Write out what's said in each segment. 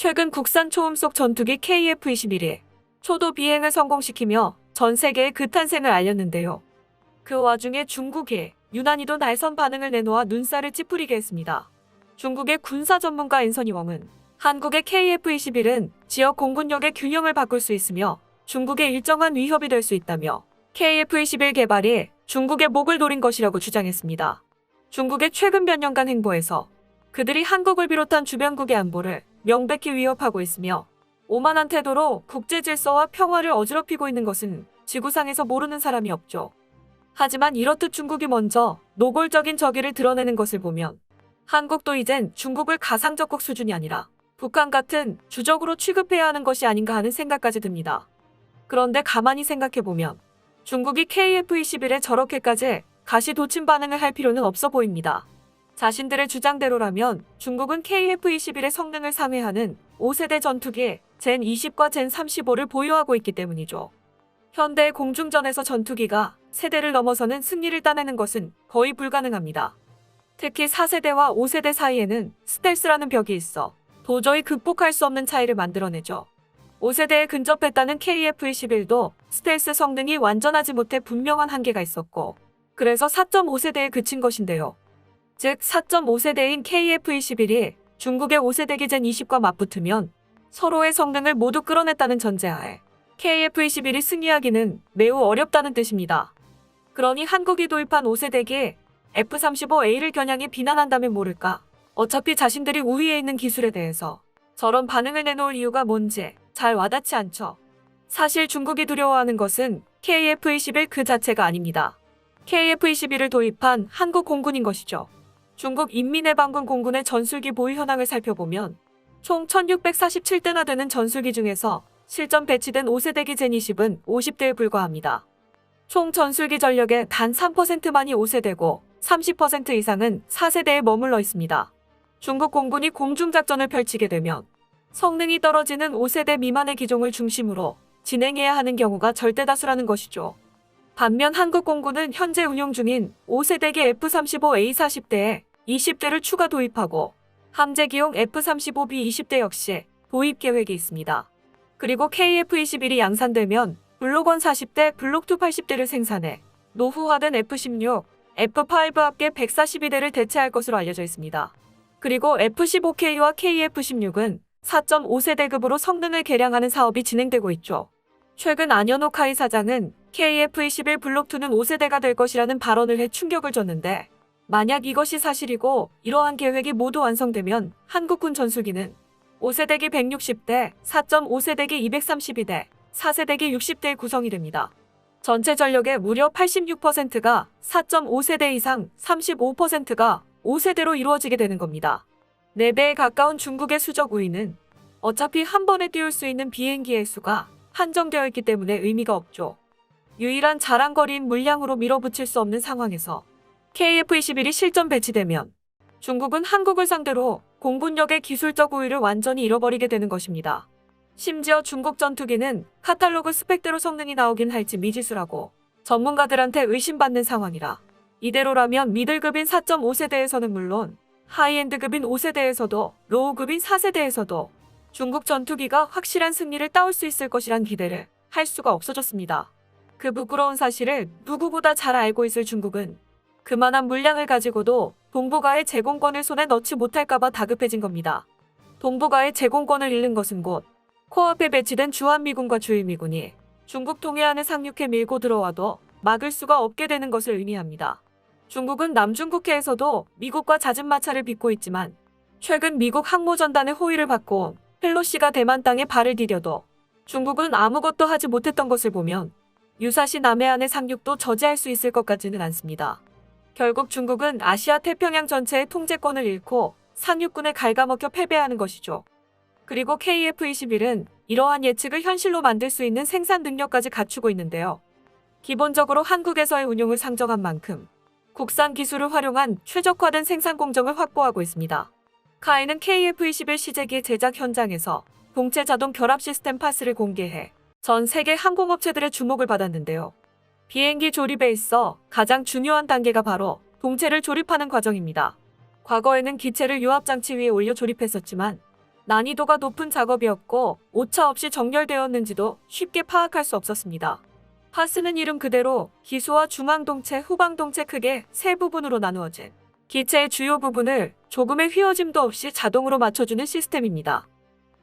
최근 국산 초음속 전투기 KF-21이 초도 비행을 성공시키며 전 세계에 그 탄생을 알렸는데요. 그 와중에 중국이 유난히도 날선 반응을 내놓아 눈살을 찌푸리게 했습니다. 중국의 군사 전문가 앤서니 웡은 한국의 KF-21은 지역 공군력의 균형을 바꿀 수 있으며 중국의 일정한 위협이 될 수 있다며 KF-21 개발이 중국의 목을 노린 것이라고 주장했습니다. 중국의 최근 몇 년간 행보에서 그들이 한국을 비롯한 주변국의 안보를 명백히 위협하고 있으며 오만한 태도로 국제 질서와 평화를 어지럽히고 있는 것은 지구상에서 모르는 사람이 없죠. 하지만 이렇듯 중국이 먼저 노골적인 적의를 드러내는 것을 보면 한국도 이젠 중국을 가상적국 수준이 아니라 북한 같은 주적으로 취급해야 하는 것이 아닌가 하는 생각까지 듭니다. 그런데 가만히 생각해보면 중국이 KF-21에 저렇게까지 가시도친 반응을 할 필요는 없어 보입니다. 자신들의 주장대로라면 중국은 KF-21의 성능을 상회하는 5세대 전투기 젠20과 젠35를 보유하고 있기 때문이죠. 현대의 공중전에서 전투기가 세대를 넘어서는 승리를 따내는 것은 거의 불가능합니다. 특히 4세대와 5세대 사이에는 스텔스라는 벽이 있어 도저히 극복할 수 없는 차이를 만들어내죠. 5세대에 근접했다는 KF-21도 스텔스 성능이 완전하지 못해 분명한 한계가 있었고 그래서 4.5세대에 그친 것인데요. 즉 4.5세대인 KF-21이 중국의 5세대기 젠20과 맞붙으면 서로의 성능을 모두 끌어냈다는 전제하에 KF-21이 승리하기는 매우 어렵다는 뜻입니다. 그러니 한국이 도입한 5세대기 F-35A를 겨냥해 비난한다면 모를까. 어차피 자신들이 우위에 있는 기술에 대해서 저런 반응을 내놓을 이유가 뭔지 잘 와닿지 않죠. 사실 중국이 두려워하는 것은 KF-21 그 자체가 아닙니다. KF-21을 도입한 한국 공군인 것이죠. 중국 인민해방군 공군의 전술기 보유 현황을 살펴보면 총 1647대나 되는 전술기 중에서 실전 배치된 5세대기 젠20은 50대에 불과합니다. 총 전술기 전력의 단 3%만이 5세대고 30% 이상은 4세대에 머물러 있습니다. 중국 공군이 공중작전을 펼치게 되면 성능이 떨어지는 5세대 미만의 기종을 중심으로 진행해야 하는 경우가 절대다수라는 것이죠. 반면 한국 공군은 현재 운용 중인 5세대기 F-35A 40대에 20대를 추가 도입하고 함재기용 F-35B 20대 역시 도입 계획이 있습니다. 그리고 KF-21이 양산되면 블록 1 40대, 블록 2 80대를 생산해 노후화된 F-16, F-5 합계 142대를 대체할 것으로 알려져 있습니다. 그리고 F-15K와 KF-16은 4.5세대급으로 성능을 개량하는 사업이 진행되고 있죠. 최근 안현옥 하이 사장은 KF-21 블록2는 5세대가 될 것이라는 발언을 해 충격을 줬는데 만약 이것이 사실이고 이러한 계획이 모두 완성되면 한국군 전술기는 5세대기 160대, 4.5세대기 232대, 4세대기 60대의 구성이 됩니다. 전체 전력의 무려 86%가 4.5세대 이상, 35%가 5세대로 이루어지게 되는 겁니다. 4배에 가까운 중국의 수적 우위는 어차피 한 번에 띄울 수 있는 비행기의 수가 한정되어 있기 때문에 의미가 없죠. 유일한 자랑거리인 물량으로 밀어붙일 수 없는 상황에서 KF-21이 실전 배치되면 중국은 한국을 상대로 공군력의 기술적 우위를 완전히 잃어버리게 되는 것입니다. 심지어 중국 전투기는 카탈로그 스펙대로 성능이 나오긴 할지 미지수라고 전문가들한테 의심받는 상황이라 이대로라면 미들급인 4.5세대에서는 물론 하이엔드급인 5세대에서도 로우급인 4세대에서도 중국 전투기가 확실한 승리를 따올 수 있을 것이란 기대를 할 수가 없어졌습니다. 그 부끄러운 사실을 누구보다 잘 알고 있을 중국은 그만한 물량을 가지고도 동북아의 제공권을 손에 넣지 못할까봐 다급해진 겁니다. 동북아의 제공권을 잃는 것은 곧 코앞에 배치된 주한미군과 주일미군이 중국 동해안을 상륙해 밀고 들어와도 막을 수가 없게 되는 것을 의미합니다. 중국은 남중국해에서도 미국과 잦은 마찰을 빚고 있지만 최근 미국 항모전단의 호위를 받고 온 펠로시가 대만 땅에 발을 디뎌도 중국은 아무것도 하지 못했던 것을 보면 유사시 남해안의 상륙도 저지할 수 있을 것 같지는 않습니다. 결국 중국은 아시아 태평양 전체의 통제권을 잃고 상륙군에 갉아먹혀 패배하는 것이죠. 그리고 KF-21은 이러한 예측을 현실로 만들 수 있는 생산 능력까지 갖추고 있는데요. 기본적으로 한국에서의 운용을 상정한 만큼 국산 기술을 활용한 최적화된 생산 공정을 확보하고 있습니다. 카이는 KF-21 시제기 제작 현장에서 동체 자동 결합 시스템 파스를 공개해 전 세계 항공업체들의 주목을 받았는데요. 비행기 조립에 있어 가장 중요한 단계가 바로 동체를 조립하는 과정입니다. 과거에는 기체를 유압장치 위에 올려 조립했었지만 난이도가 높은 작업이었고 오차 없이 정렬되었는지도 쉽게 파악할 수 없었습니다. 파스는 이름 그대로 기수와 중앙동체, 후방동체 크게 세 부분으로 나누어진 기체의 주요 부분을 조금의 휘어짐도 없이 자동으로 맞춰주는 시스템입니다.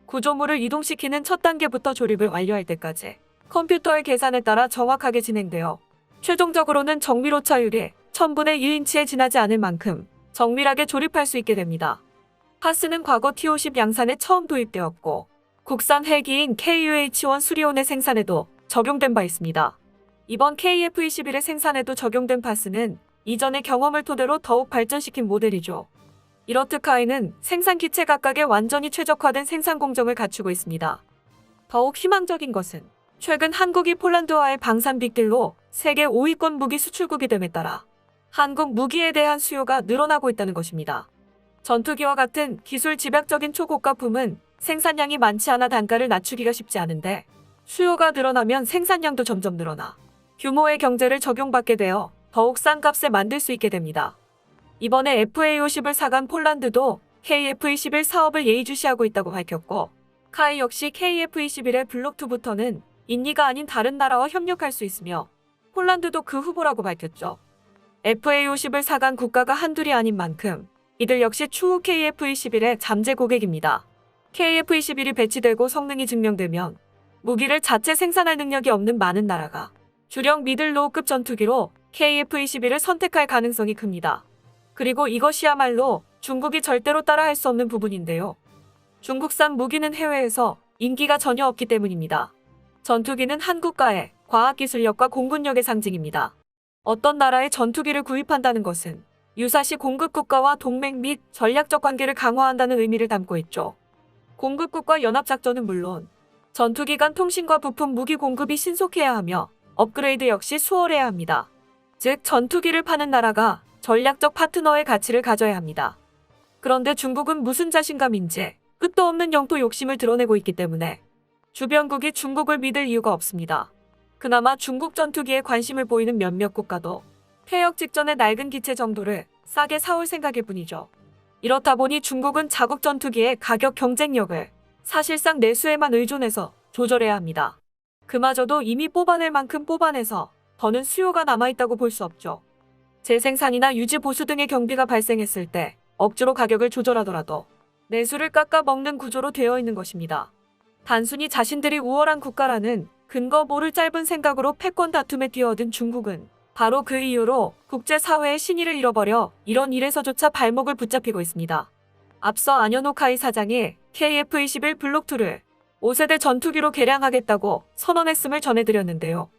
구조물을 이동시키는 첫 단계부터 조립을 완료할 때까지 컴퓨터의 계산에 따라 정확하게 진행되어 최종적으로는 정밀 오차율이 1000분의 1인치에 지나지 않을 만큼 정밀하게 조립할 수 있게 됩니다. 파스는 과거 T-50 양산에 처음 도입되었고 국산 헬기인 KUH-1 수리온의 생산에도 적용된 바 있습니다. 이번 KF-21의 생산에도 적용된 파스는 이전의 경험을 토대로 더욱 발전시킨 모델이죠. 이렇듯카이는 생산 기체 각각에 완전히 최적화된 생산 공정을 갖추고 있습니다. 더욱 희망적인 것은 최근 한국이 폴란드와의 방산 빅딜로 세계 5위권 무기 수출국이 됨에 따라 한국 무기에 대한 수요가 늘어나고 있다는 것입니다. 전투기와 같은 기술 집약적인 초고가품은 생산량이 많지 않아 단가를 낮추기가 쉽지 않은데 수요가 늘어나면 생산량도 점점 늘어나 규모의 경제를 적용받게 되어 더욱 싼 값에 만들 수 있게 됩니다. 이번에 FA-50을 사간 폴란드도 KF-21 사업을 예의주시하고 있다고 밝혔고 카이 역시 KF-21의 블록2부터는 인니가 아닌 다른 나라와 협력할 수 있으며 폴란드도 그 후보라고 밝혔죠. FA-50을 사간 국가가 한둘이 아닌 만큼 이들 역시 추후 KF-21의 잠재 고객입니다. KF-21이 배치되고 성능이 증명되면 무기를 자체 생산할 능력이 없는 많은 나라가 주력 미들로우급 전투기로 KF-21을 선택할 가능성이 큽니다. 그리고 이것이야말로 중국이 절대로 따라할 수 없는 부분인데요. 중국산 무기는 해외에서 인기가 전혀 없기 때문입니다. 전투기는 한국과의 과학기술력과 공군력의 상징입니다. 어떤 나라의 전투기를 구입한다는 것은 유사시 공급국가와 동맹 및 전략적 관계를 강화한다는 의미를 담고 있죠. 공급국과 연합작전은 물론 전투기 간 통신과 부품 무기 공급이 신속해야 하며 업그레이드 역시 수월해야 합니다. 즉 전투기를 파는 나라가 전략적 파트너의 가치를 가져야 합니다. 그런데 중국은 무슨 자신감인지 끝도 없는 영토 욕심을 드러내고 있기 때문에 주변국이 중국을 믿을 이유가 없습니다. 그나마 중국 전투기에 관심을 보이는 몇몇 국가도 퇴역 직전의 낡은 기체 정도를 싸게 사올 생각일 뿐이죠. 이렇다 보니 중국은 자국 전투기의 가격 경쟁력을 사실상 내수에만 의존해서 조절해야 합니다. 그마저도 이미 뽑아낼 만큼 뽑아내서 더는 수요가 남아있다고 볼 수 없죠. 재생산이나 유지 보수 등의 경비가 발생했을 때 억지로 가격을 조절하더라도 내수를 깎아 먹는 구조로 되어 있는 것입니다. 단순히 자신들이 우월한 국가라는 근거 모를 짧은 생각으로 패권 다툼에 뛰어든 중국은 바로 그 이유로 국제사회의 신의를 잃어버려 이런 일에서조차 발목을 붙잡히고 있습니다. 앞서 안현호 카이 사장이 KF-21 블록2를 5세대 전투기로 개량하겠다고 선언했음을 전해드렸는데요.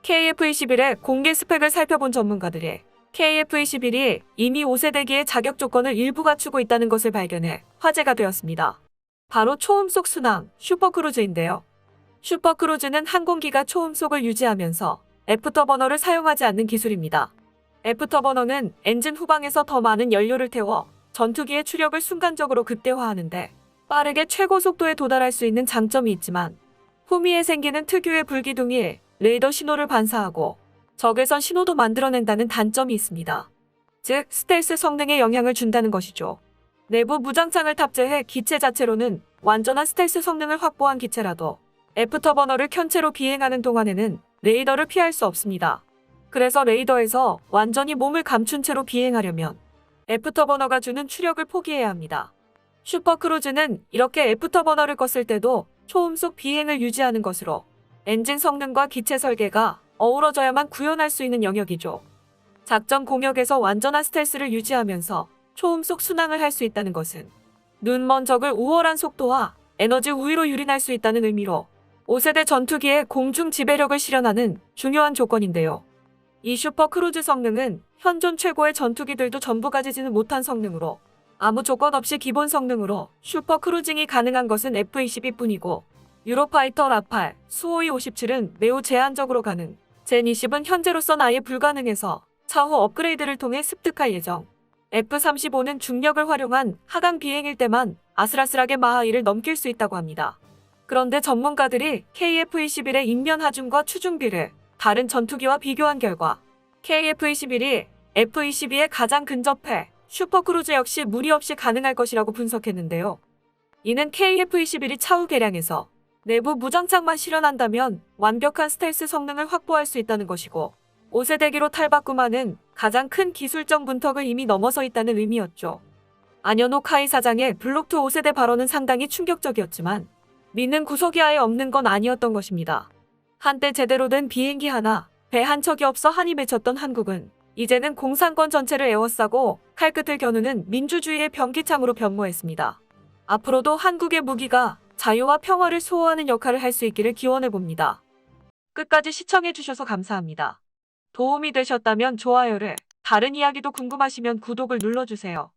KF-21의 공개 스펙을 살펴본 전문가들이 KF-21이 이미 5세대기의 자격 조건을 일부 갖추고 있다는 것을 발견해 화제가 되었습니다. 바로 초음속 순항, 슈퍼크루즈인데요. 슈퍼크루즈는 항공기가 초음속을 유지하면서 애프터버너를 사용하지 않는 기술입니다. 애프터버너는 엔진 후방에서 더 많은 연료를 태워 전투기의 추력을 순간적으로 극대화하는데 빠르게 최고 속도에 도달할 수 있는 장점이 있지만 후미에 생기는 특유의 불기둥이 레이더 신호를 반사하고 적외선 신호도 만들어낸다는 단점이 있습니다. 즉 스텔스 성능에 영향을 준다는 것이죠. 내부 무장창을 탑재해 기체 자체로는 완전한 스텔스 성능을 확보한 기체라도 애프터버너를 켠 채로 비행하는 동안에는 레이더를 피할 수 없습니다. 그래서 레이더에서 완전히 몸을 감춘 채로 비행하려면 애프터버너가 주는 추력을 포기해야 합니다. 슈퍼크루즈는 이렇게 애프터버너를 껐을 때도 초음속 비행을 유지하는 것으로 엔진 성능과 기체 설계가 어우러져야만 구현할 수 있는 영역이죠. 작전 공역에서 완전한 스텔스를 유지하면서 초음속 순항을 할 수 있다는 것은 눈먼 적을 우월한 속도와 에너지 우위로 유린할 수 있다는 의미로 5세대 전투기의 공중 지배력을 실현하는 중요한 조건인데요. 이 슈퍼크루즈 성능은 현존 최고의 전투기들도 전부 가지지는 못한 성능으로 아무 조건 없이 기본 성능으로 슈퍼크루징이 가능한 것은 F-22뿐이고 유로파이터 라팔, 수호이 57은 매우 제한적으로 가능, 젠-20은 현재로선 아예 불가능해서 차후 업그레이드를 통해 습득할 예정. F-35는 중력을 활용한 하강 비행일 때만 아슬아슬하게 마하 1을 넘길 수 있다고 합니다. 그런데 전문가들이 KF-21의 인면 하중과 추중비를 다른 전투기와 비교한 결과 KF-21이 F-22에 가장 근접해 슈퍼크루즈 역시 무리 없이 가능할 것이라고 분석했는데요. 이는 KF-21이 차후 개량해서 내부 무장착만 실현한다면 완벽한 스텔스 성능을 확보할 수 있다는 것이고, 5세대기로 탈바꿈하는 가장 큰 기술적 문턱을 이미 넘어서 있다는 의미였죠. 안현호 카이 사장의 블록2 5세대 발언은 상당히 충격적이었지만 미는 구속이 아예 없는 건 아니었던 것입니다. 한때 제대로 된 비행기 하나, 배 한 척이 없어 한이 맺혔던 한국은 이제는 공산권 전체를 에워싸고 칼끝을 겨누는 민주주의의 변기창으로 변모했습니다. 앞으로도 한국의 무기가 자유와 평화를 수호하는 역할을 할 수 있기를 기원해봅니다. 끝까지 시청해주셔서 감사합니다. 도움이 되셨다면 좋아요를, 다른 이야기도 궁금하시면 구독을 눌러주세요.